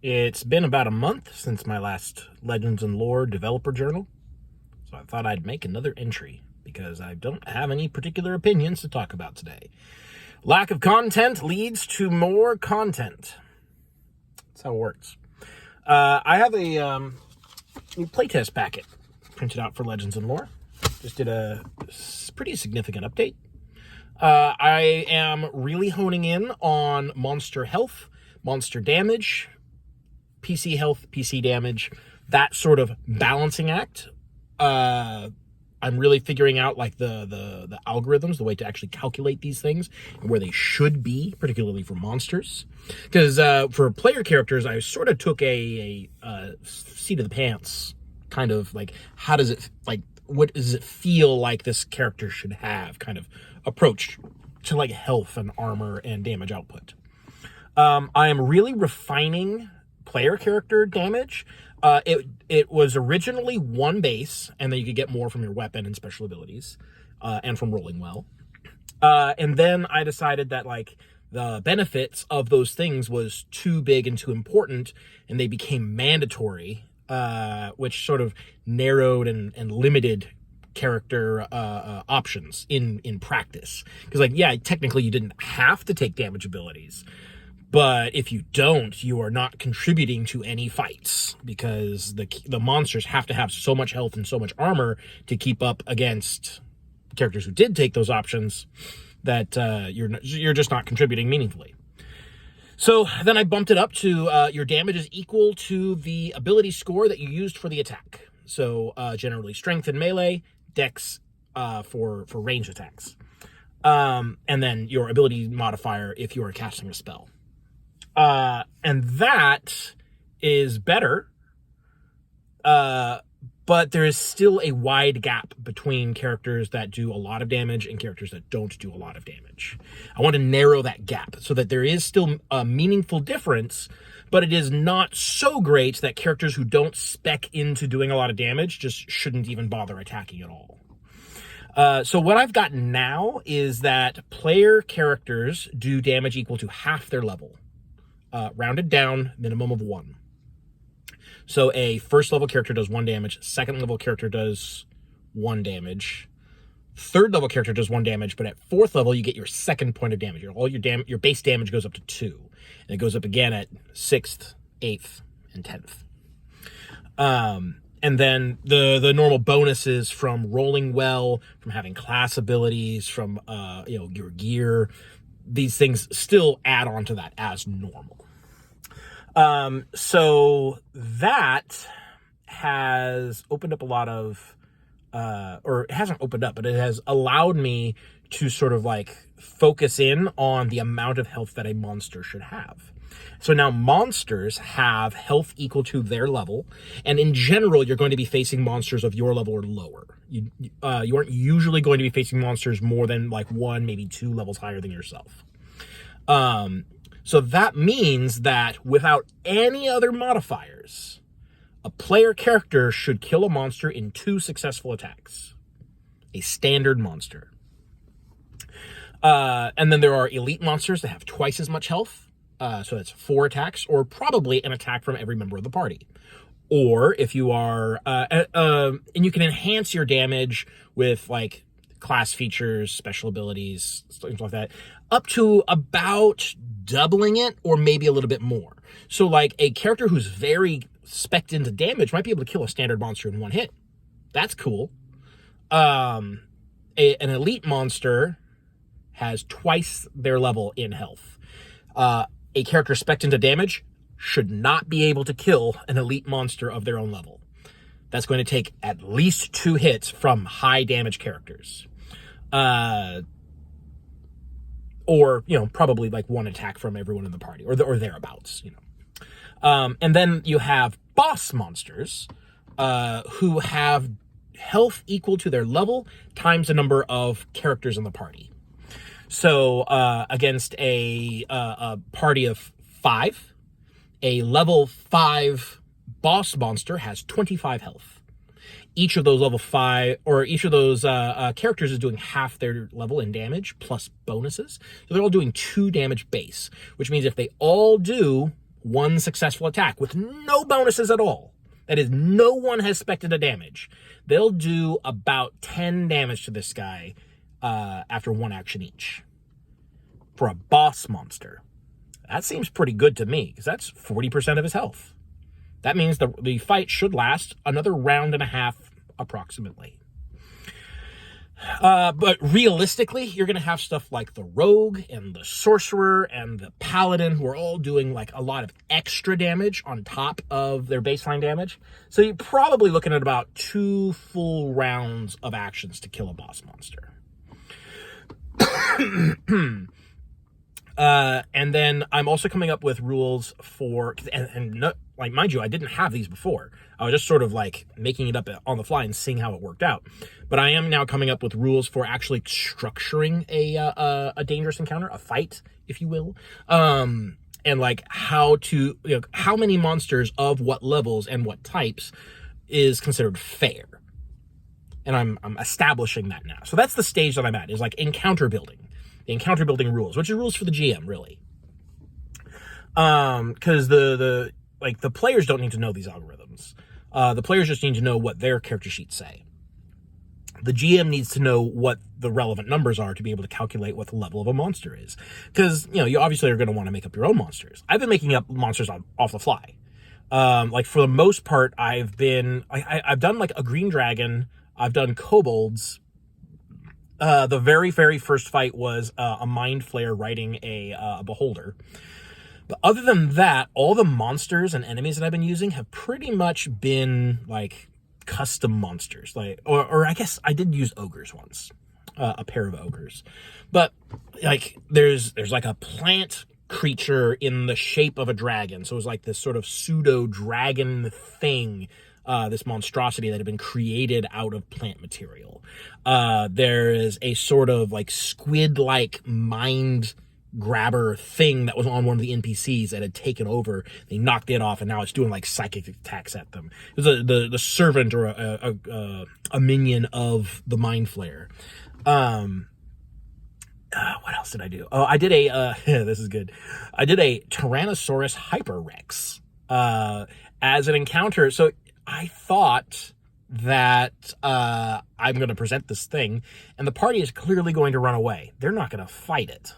It's been about a month since my last Legends and Lore developer journal, so I thought I'd make another entry because I don't have any particular opinions to talk about today. Lack of content leads to more content. That's how it works. I have a new playtest packet printed out for Legends and Lore. Just did a pretty significant update. I am really honing in on monster health, monster damage, PC health, PC damage, that sort of balancing act. I'm really figuring out like the algorithms, the way to actually calculate these things and where they should be, particularly for monsters. Because for player characters, I sort of took a seat of the pants kind of like, how does it, like, what does it feel like this character should have kind of approach to like health and armor and damage output. I am really refining player character damage. It was originally one base, and then you could get more from your weapon and special abilities, and from rolling well. And then I decided that like the benefits of those things was too big and too important, and they became mandatory, which sort of narrowed and limited character options in practice. Because like, yeah, technically you didn't have to take damage abilities, but if you don't, you are not contributing to any fights, because the monsters have to have so much health and so much armor to keep up against characters who did take those options that you're just not contributing meaningfully. So then I bumped it up to your damage is equal to the ability score that you used for the attack. So generally strength and melee, dex for ranged attacks, and then your ability modifier if you are casting a spell. And that is better, but there is still a wide gap between characters that do a lot of damage and characters that don't do a lot of damage. I want to narrow that gap so that there is still a meaningful difference, but it is not so great that characters who don't spec into doing a lot of damage just shouldn't even bother attacking at all. So what I've got now is that player characters do damage equal to half their level. Rounded down, minimum of 1. So a first level character does 1 damage, second level character does 1 damage, third level character does 1 damage, but at fourth level you get your second point of damage. Your base damage goes up to 2, and it goes up again at 6th, 8th, and 10th. And then the normal bonuses from rolling well, from having class abilities, from your gear, these things still add on to that as normal. So that has opened up a lot of, or it hasn't opened up, but it has allowed me to sort of like focus in on the amount of health that a monster should have. So now monsters have health equal to their level, and in general, you're going to be facing monsters of your level or lower. You aren't usually going to be facing monsters more than like 1, maybe 2 levels higher than yourself. So that means that without any other modifiers, a player character should kill a monster in 2 successful attacks. A standard monster. And then there are elite monsters that have twice as much health. So that's 4 attacks, or probably an attack from every member of the party. Or if you are, and you can enhance your damage with like class features, special abilities, things like that, up to about doubling it, or maybe a little bit more. So like a character who's very spec'd into damage might be able to kill a standard monster in 1 hit. That's cool. An elite monster has twice their level in health. A character spec'd into damage should not be able to kill an elite monster of their own level. That's going to take at least 2 hits from high damage characters. Or, probably like 1 attack from everyone in the party, or thereabouts, And then you have boss monsters, who have health equal to their level times the number of characters in the party. So, against a party of 5, a level 5 boss monster has 25 health. Each of those level 5, or each of those characters is doing half their level in damage plus bonuses. So they're all doing 2 damage base, which means if they all do one successful attack with no bonuses at all. That is, no one has spected a damage. They'll do about 10 damage to this guy after one action each. For a boss monster, that seems pretty good to me, because that's 40% of his health. That means the fight should last another round and a half, approximately. But realistically, you're going to have stuff like the Rogue and the Sorcerer and the Paladin, who are all doing like a lot of extra damage on top of their baseline damage. So you're probably looking at about 2 full rounds of actions to kill a boss monster. And then I'm also coming up with rules for, like, mind you, I didn't have these before. I was just sort of like making it up on the fly and seeing how it worked out. But I am now coming up with rules for actually structuring a dangerous encounter, a fight, if you will. And like how many monsters of what levels and what types is considered fair. And I'm establishing that now. So that's the stage that I'm at, is like encounter building. The encounter building rules, which are rules for the GM, really. Because the players don't need to know these algorithms. The players just need to know what their character sheets say. The GM needs to know what the relevant numbers are to be able to calculate what the level of a monster is. Because, you obviously are going to want to make up your own monsters. I've been making up monsters off the fly. Like, for the most part, I've done like a green dragon. I've done kobolds. The very, very first fight was a Mind Flayer riding a beholder. But other than that, all the monsters and enemies that I've been using have pretty much been like custom monsters. Like, or I guess I did use ogres once, a pair of ogres. But like, there's like a plant creature in the shape of a dragon. So it was like this sort of pseudo dragon thing. This monstrosity that had been created out of plant material. There is a sort of like squid-like mind grabber thing that was on one of the NPCs that had taken over. They knocked it off, and now it's doing like psychic attacks at them. It was the servant or a minion of the Mind Flayer. What else did I do? Oh, I did this is good. I did a Tyrannosaurus Hyperrex as an encounter. So I thought that I'm going to present this thing, and the party is clearly going to run away. They're not going to fight it.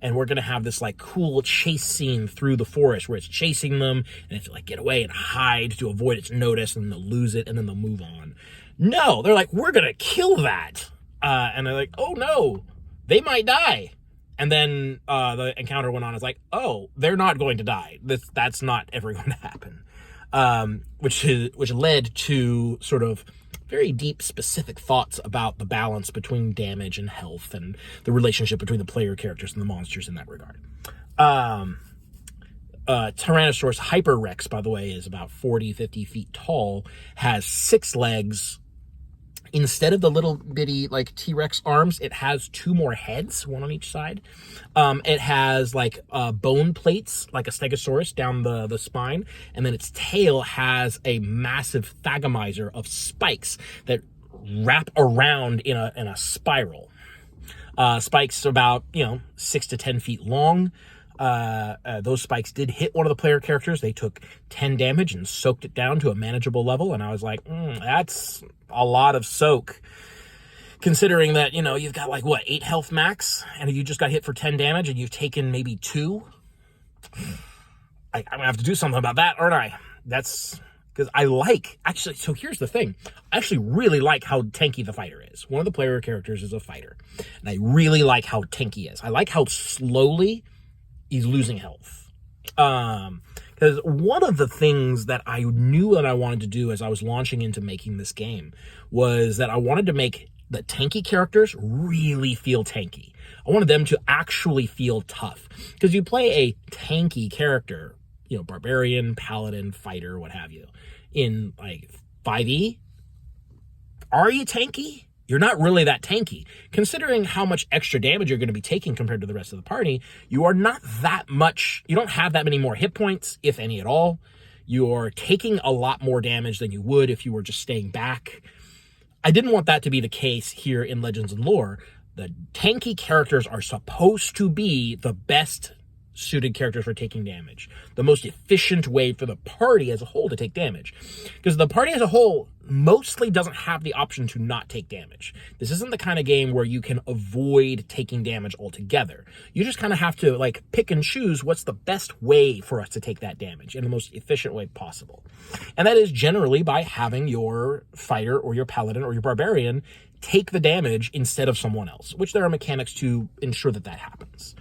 And we're going to have this like cool chase scene through the forest where it's chasing them, and they have to like get away and hide to avoid its notice, and they'll lose it, and then they'll move on. No, they're like, we're going to kill that. And they're like, oh no, they might die. And then the encounter went on. It's like, oh, they're not going to die. That's not ever going to happen. Which led to sort of very deep, specific thoughts about the balance between damage and health and the relationship between the player characters and the monsters in that regard. Tyrannosaurus Hyperrex, by the way, is about 40, 50 feet tall, has 6 legs. Instead of the little bitty like T-Rex arms, it has 2 more heads, one on each side. It has like bone plates, like a Stegosaurus down the spine, and then its tail has a massive thagomizer of spikes that wrap around in a spiral. Spikes about 6 to 10 feet long. Those spikes did hit one of the player characters. They took 10 damage and soaked it down to a manageable level. And I was like, that's a lot of soak. Considering that, you've got like, 8 health max? And you just got hit for 10 damage and you've taken maybe 2? I'm going to have to do something about that, aren't I? That's because so here's the thing. I actually really like how tanky the fighter is. One of the player characters is a fighter. And I really like how tanky he is. I like how slowly he's losing health. Because one of the things that I knew that I wanted to do as I was launching into making this game was that I wanted to make the tanky characters really feel tanky. I wanted them to actually feel tough. Because you play a tanky character, barbarian, paladin, fighter, what have you, in like 5e, are you tanky? You're not really that tanky. Considering how much extra damage you're going to be taking compared to the rest of the party, you are not that much, you don't have that many more hit points, if any at all. You're taking a lot more damage than you would if you were just staying back. I didn't want that to be the case here in Legends and Lore. The tanky characters are supposed to be the best suited characters for taking damage, the most efficient way for the party as a whole to take damage. Because the party as a whole mostly doesn't have the option to not take damage. This isn't the kind of game where you can avoid taking damage altogether. You just kind of have to like pick and choose what's the best way for us to take that damage in the most efficient way possible. And that is generally by having your fighter or your paladin or your barbarian take the damage instead of someone else, which there are mechanics to ensure that that happens.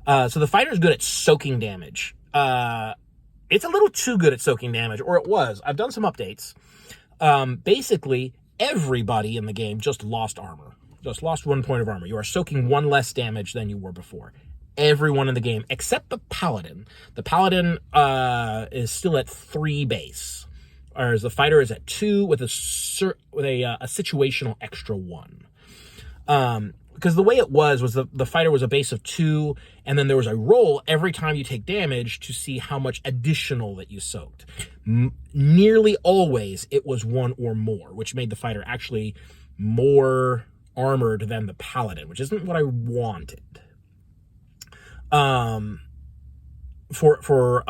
So the fighter is good at soaking damage. It's a little too good at soaking damage, or it was. I've done some updates. Basically, everybody in the game just lost armor. Just lost 1 point of armor. You are soaking 1 less damage than you were before. Everyone in the game, except the paladin. The paladin is still at 3 base, whereas the fighter is at 2 with a situational extra 1. Because the way it was the fighter was a base of 2, and then there was a roll every time you take damage to see how much additional that you soaked. Nearly always it was 1 or more, which made the fighter actually more armored than the paladin, which isn't what I wanted. For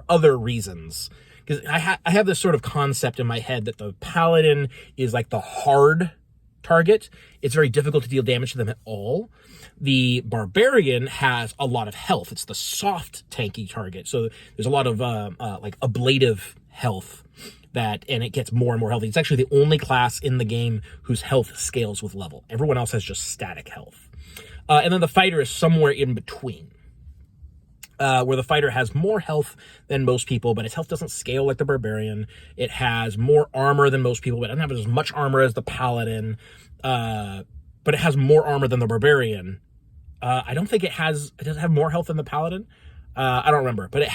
other reasons, because I have this sort of concept in my head that the paladin is like the hard target. It's very difficult to deal damage to them at all. The barbarian has a lot of health. It's the soft tanky target. So there's a lot of like ablative health and it gets more and more healthy. It's actually the only class in the game whose health scales with level. Everyone else has just static health. And then the fighter is somewhere in between. Where the fighter has more health than most people, but its health doesn't scale like the barbarian. It has more armor than most people, but it doesn't have as much armor as the paladin. But it has more armor than the barbarian. I don't think it does have more health than the paladin. I don't remember, but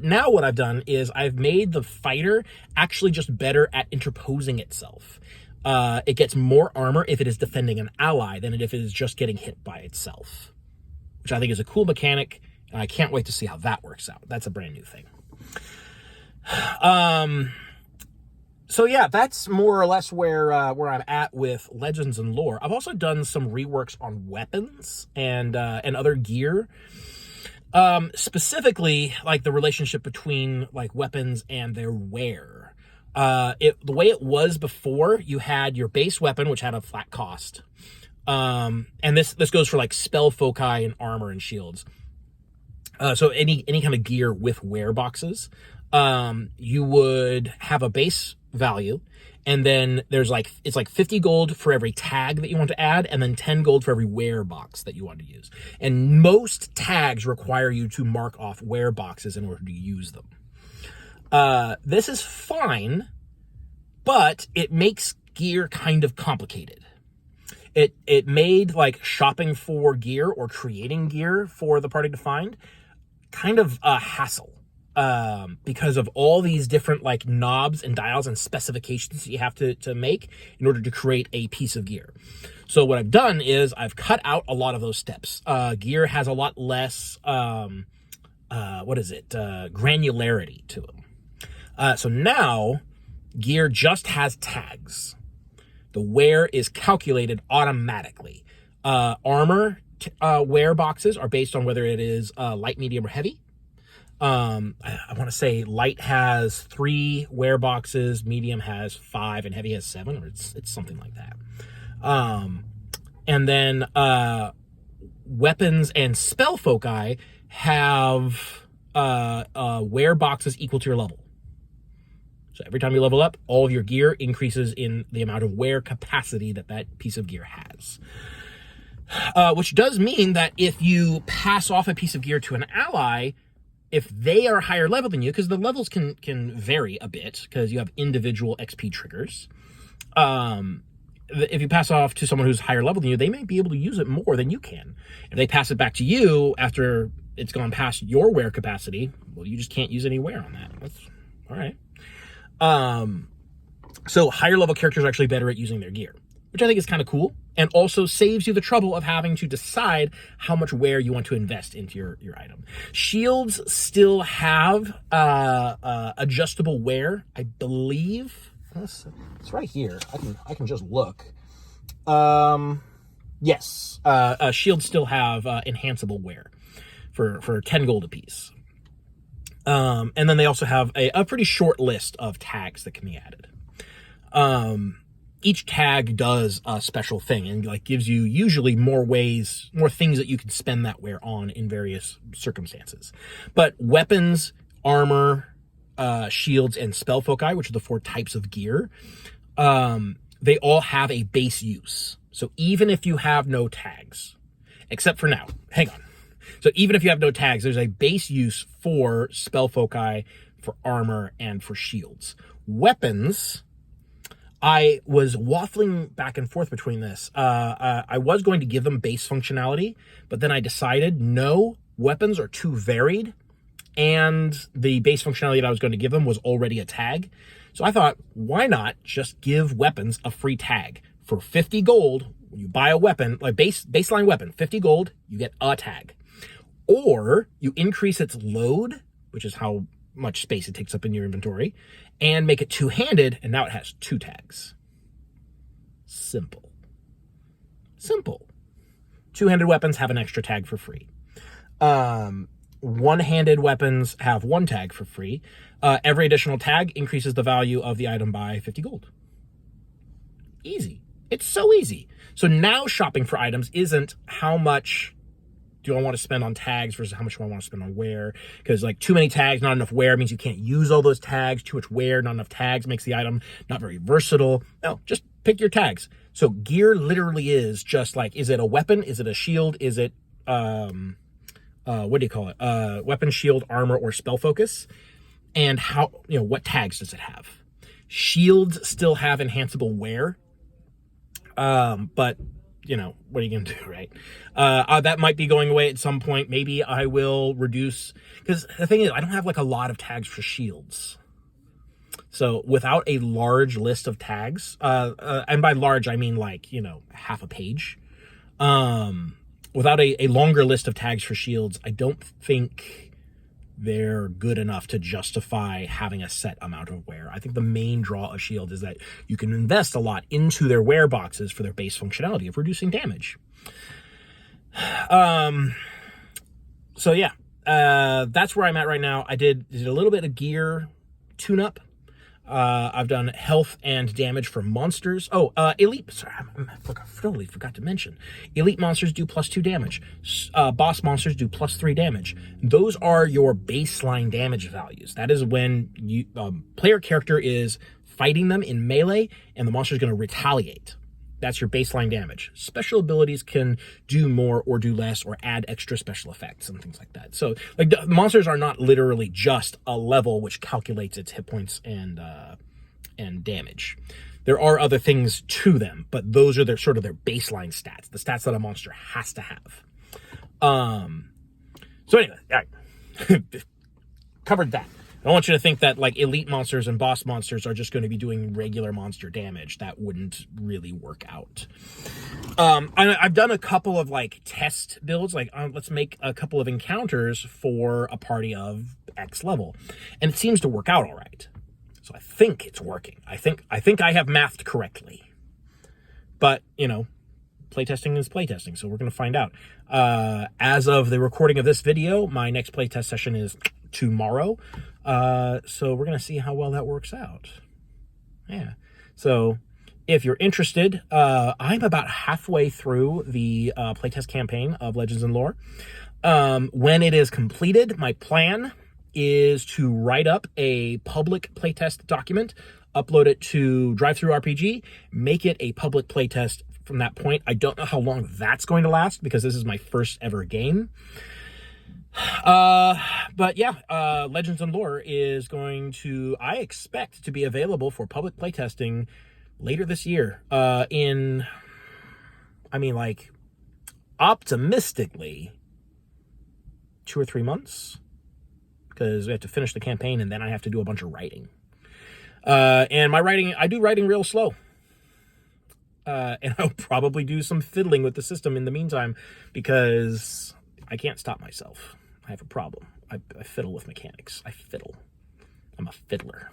now what I've done is I've made the fighter actually just better at interposing itself. It gets more armor if it is defending an ally than if it is just getting hit by itself, which I think is a cool mechanic. And I can't wait to see how that works out. That's a brand new thing. So yeah, that's more or less where I'm at with Legends and Lore. I've also done some reworks on weapons and other gear. Specifically, like the relationship between like weapons and their wear. The way it was before, you had your base weapon, which had a flat cost. And this goes for like spell foci and armor and shields. So any kind of gear with wear boxes, you would have a base value, and then it's like 50 gold for every tag that you want to add, and then 10 gold for every wear box that you want to use. And most tags require you to mark off wear boxes in order to use them. This is fine, but it makes gear kind of complicated. It made like shopping for gear or creating gear for the party to find kind of a hassle, because of all these different like knobs and dials and specifications that you have to make in order to create a piece of gear. So what I've done is I've cut out a lot of those steps. Gear has a lot less, granularity to it. So now gear just has tags. The wear is calculated automatically. Armor wear boxes are based on whether it is light, medium, or heavy. I want to say light has 3 wear boxes, medium has 5, and heavy has 7, or it's something like that. And then weapons and spell foci have wear boxes equal to your level. So every time you level up, all of your gear increases in the amount of wear capacity that piece of gear has. Which does mean that if you pass off a piece of gear to an ally, if they are higher level than you, because the levels can vary a bit, because you have individual XP triggers. If you pass off to someone who's higher level than you, they may be able to use it more than you can. If they pass it back to you after it's gone past your wear capacity, well, you just can't use any wear on that. That's all right. So higher level characters are actually better at using their gear, which I think is kind of cool, and also saves you the trouble of having to decide how much wear you want to invest into your item. Shields still have adjustable wear, I believe. It's right here. I can just look. Yes, shields still have enhanceable wear, for 10 gold apiece. And then they also have a pretty short list of tags that can be added. Each tag does a special thing and like gives you usually more things that you can spend that wear on in various circumstances. But weapons, armor, shields, and spell foci, which are the 4 types of gear, they all have a base use. So even if you have no tags, except for now, hang on. So even if you have no tags, there's a base use for spell foci, for armor, and for shields. Weapons, I was waffling back and forth between this. I was going to give them base functionality, but then I decided no, weapons are too varied, and the base functionality that I was going to give them was already a tag. So I thought, why not just give weapons a free tag? For 50 gold, when you buy a weapon, like baseline weapon, 50 gold, you get a tag. Or you increase its load, which is how much space it takes up in your inventory, and make it 2-handed, and now it has 2 tags. Simple. 2-handed weapons have an extra tag for free. One-handed weapons have 1 tag for free. Every additional tag increases the value of the item by 50 gold. Easy. It's so easy. So now shopping for items isn't how much do I want to spend on tags versus how much do I want to spend on wear? Because like too many tags, not enough wear means you can't use all those tags. Too much wear, not enough tags makes the item not very versatile. No, just pick your tags. So gear literally is just like, is it a weapon? Is it a shield? Is it, what do you call it? Weapon, shield, armor, or spell focus? And how, what tags does it have? Shields still have enhanceable wear. But what are you going to do, right? That might be going away at some point. Maybe I will reduce, because the thing is, I don't have like a lot of tags for shields. So without a large list of tags, and by large, I mean like, half a page. Without a longer list of tags for shields, I don't think they're good enough to justify having a set amount of wear. I think the main draw of shield is that you can invest a lot into their wear boxes for their base functionality of reducing damage. So yeah, that's where I'm at right now. I did a little bit of gear tune-up. I've done health and damage for monsters. Elite, sorry, I totally forgot to mention. Elite monsters do +2 damage. Boss monsters do +3 damage. Those are your baseline damage values. That is when you player character is fighting them in melee, and the monster is going to retaliate. That's your baseline damage. Special abilities can do more or do less or add extra special effects and things like that. So, like, the monsters are not literally just a level which calculates its hit points and damage. There are other things to them, but those are their sort of their baseline stats, the stats that a monster has to have. So anyway, all right. Covered that. I don't want you to think that like elite monsters and boss monsters are just going to be doing regular monster damage. That wouldn't really work out. I've done a couple of like test builds, like let's make a couple of encounters for a party of X level, and it seems to work out all right. So I think it's working. I think I have mathed correctly. But playtesting is playtesting, so we're going to find out. As of the recording of this video, my next playtest session is tomorrow. So we're going to see how well that works out. Yeah. So if you're interested, I'm about halfway through the playtest campaign of Legends and Lore. When it is completed, my plan is to write up a public playtest document, upload it to DriveThruRPG, make it a public playtest from that point. I don't know how long that's going to last because this is my first ever game. But yeah, Legends and Lore is going to, I expect to be available for public playtesting later this year, optimistically 2 or 3 months, because we have to finish the campaign and then I have to do a bunch of writing. And my writing, I do writing real slow. And I'll probably do some fiddling with the system in the meantime because I can't stop myself. I have a problem. I fiddle with mechanics. I'm a fiddler.